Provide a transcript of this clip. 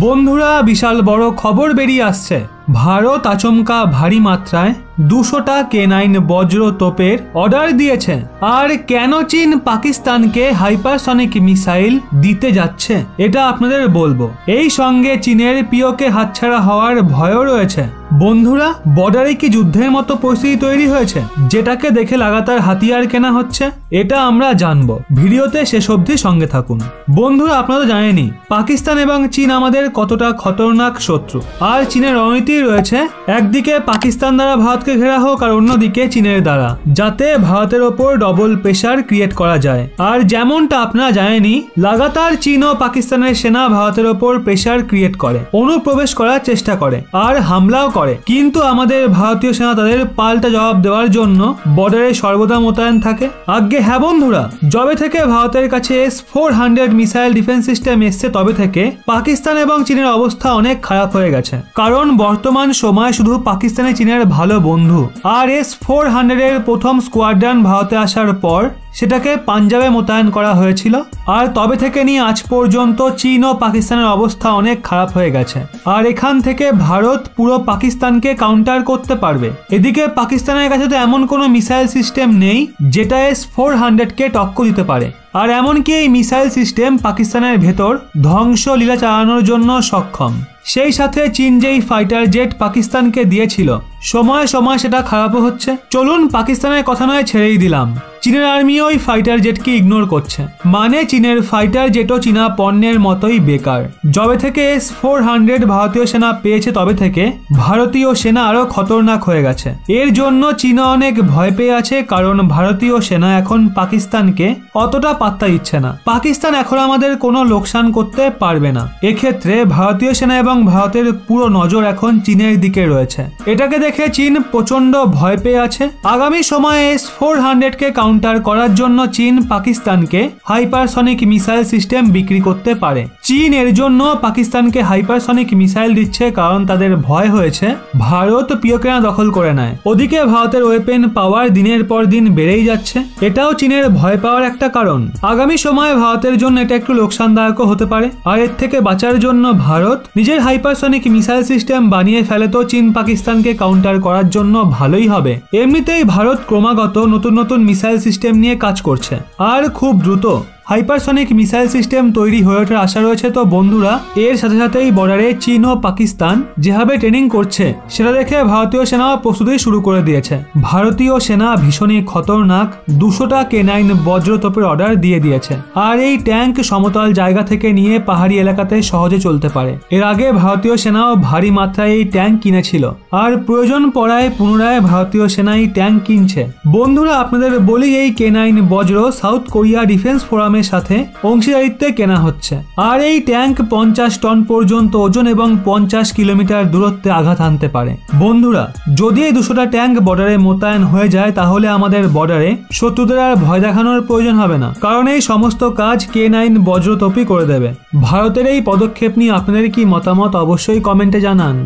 বন্ধুরা বিশাল বড় খবর বেরিয়ে আসছে। ভারত আচমকা ভারী মাত্রায় 200টা K9 বজ্র তোপের অর্ডার দিয়েছে। আর কেন চীন পাকিস্তানকে হাইপারসনিক মিসাইল দিতে যাচ্ছে এটা আপনাদের বলবো। এই সঙ্গে চীনের পিওকে হাতছাড়া হওয়ার ভয়ও রয়েছে। বন্ধুরা বর্ডারে কি যুদ্ধের মতো পরিস্থিতি তৈরি হয়েছে, যেটাকে দেখে লাগাতার হাতিয়ার কেনা হচ্ছে? এটা আমরা জানবো, ভিডিওতে শেষ অবধি সঙ্গে থাকুন। বন্ধুরা আপনারা তো জানেনই পাকিস্তান এবং চীন আমাদের কতটা খতরনাক শত্রু। আর চীনের রণনীতি রয়েছে একদিকে পাকিস্তান দ্বারা ভারতকে ঘেরা হোক আর অন্যদিকে চীনের দ্বারা, যাতে ভারতের ওপর ডবল প্রেসার ক্রিয়েট করা যায়। আর যেমনটা আপনারা জানেনই লাগাতার চীন ও পাকিস্তানের সেনা ভারতের ওপর প্রেসার ক্রিয়েট করে, অনুপ্রবেশ করার চেষ্টা করে আর হামলাও করে। কিন্তু আমাদের ভারতীয় সেনা তাদের পাল্টা জবাব দেওয়ার জন্য বর্ডারে সর্বদা মোতায়েন থাকে। আজ্ঞে হ্যাঁ বন্ধুরা, যবে থেকে ভারতের কাছে S-400 মিসাইল ডিফেন্স সিস্টেম এসছে তবে থেকে পাকিস্তান এবং চীনের অবস্থা অনেক খারাপ হয়ে গেছে। কারণ বর্তমান সময় শুধু পাকিস্তানে চীনের ভালো বন্ধু। আর S-400 এর প্রথম স্কোয়াড্রন ভারতে আসার পর সেটাকে পাঞ্জাবে মোতায়েন করা হয়েছিল। আর তবে থেকে নিয়ে আজ পর্যন্ত চীন ও পাকিস্তানের অবস্থা অনেক খারাপ হয়ে গেছে। আর এখান থেকে ভারত পুরো পাকিস্তানকে কাউন্টার করতে পারবে। এদিকে পাকিস্তানের কাছে তো এমন কোনো মিসাইল সিস্টেম নেই যেটা S-400 কে টক্কর দিতে পারে। আর এমনকি এই মিসাইল সিস্টেম পাকিস্তানের ভেতর ধ্বংসলীলা চালানোর জন্য সক্ষম। সেই সাথে চীন যেই ফাইটার জেট পাকিস্তানকে দিয়েছিল সময় সময় সেটা খারাপও হচ্ছে। চলুন পাকিস্তানের কথা নয় ছেড়েই দিলাম, চীনের আর্মি ওই ফাইটার জেটকে ইগনোর করছে। মানে চীনের ফাইটার জেটও চীনা পণ্যের মতোই বেকার। যবে থেকে S-400 ভারতীয় সেনা পেয়েছে তবে থেকে ভারতীয় সেনা আরো খতরনাক হয়ে গেছে। এর জন্য চীনা অনেক ভয় পেয়ে আছে, কারণ ভারতীয় সেনা এখন পাকিস্তানকে অতটা পাত্তা দিচ্ছে না। পাকিস্তান এখন আমাদের কোনো লোকসান করতে পারবে না। এক্ষেত্রে ভারতীয় সেনা এবং ভারতের পুরো নজর এখন চীনের দিকে রয়েছে। এটাকে দেখে চীন প্রচন্ড ভয় পেয়ে আছে। আগামী সময়ে S-400 কে কাউন্টার করার জন্য চীন পাকিস্তানকে হাইপারসনিক মিসাইল সিস্টেম বিক্রি করতে পারে। চীন এর জন্য পাকিস্তানকে হাইপারসনিক মিসাইল দিচ্ছে, কারণ তাদের ভয় হয়েছে ভারত পিওকেনা দখল করে নেয়। ওদিকে ভারতের ওয়েপেন পাওয়ার দিনের পর দিন বেড়েই যাচ্ছে, এটাও চীনের ভয় পাওয়ার একটা কারণ। আগামী সময়ে ভারতের জন্য এটা একটু লোকসানদায়কও হতে পারে। আর এর থেকে বাঁচার জন্য ভারত নিজের হাইপারসনিক মিসাইল সিস্টেম বানিয়ে ফেলে তো চীন পাকিস্তানকে কাউন্টার করার জন্য ভালোই হবে। এমনিতেই ভারত ক্রমাগত নতুন নতুন মিসাইল সিস্টেম নিয়ে কাজ করছে আর খুব দ্রুত হাইপারসনিক মিসাইল সিস্টেম তৈরি হয়ে ওঠার আশা রয়েছে। তো বন্ধুরা এর সাথে সাথেই বর্ডারে চীন ও পাকিস্তান যেভাবে ট্রেনিং করছে সেটা দেখে ভারতীয় সেনা প্রস্তুতি শুরু করে দিয়েছে। ভারতীয় সেনা ভীষণই খতরনাক 200টা K9 বজ্র তোপের অর্ডার দিয়ে দিয়েছে। আর এই ট্যাঙ্ক সমতল জায়গা থেকে নিয়ে পাহাড়ি এলাকাতে সহজে চলতে পারে। এর আগে ভারতীয় সেনাও ভারী মাত্রায় এই ট্যাঙ্ক কিনেছিল আর প্রয়োজন পড়ায় পুনরায় ভারতীয় সেনা এই ট্যাঙ্ক কিনছে। বন্ধুরা আপনাদের বলি এই K9 বজ্র সাউথ কোরিয়া ডিফেন্স ফোরামে সাথে অংশীদারিত্বে কেনা হচ্ছে। আর এই ট্যাঙ্ক 50 টন পর্যন্ত ওজন এবং 50 কিলোমিটার দূরত্বে আঘাত হানতে পারে। বন্ধুরা যদি এই 200টা ট্যাঙ্ক বর্ডারে মোতায়েন হয়ে যায় তাহলে আমাদের বর্ডারে শত্রুদের আর ভয় দেখানোর প্রয়োজন হবে না, কারণ এই সমস্ত কাজ K9 বজ্র তোপই করে দেবে। ভারতের এই পদক্ষেপ নিয়ে আপনাদের কি মতামত অবশ্যই কমেন্টে জানান।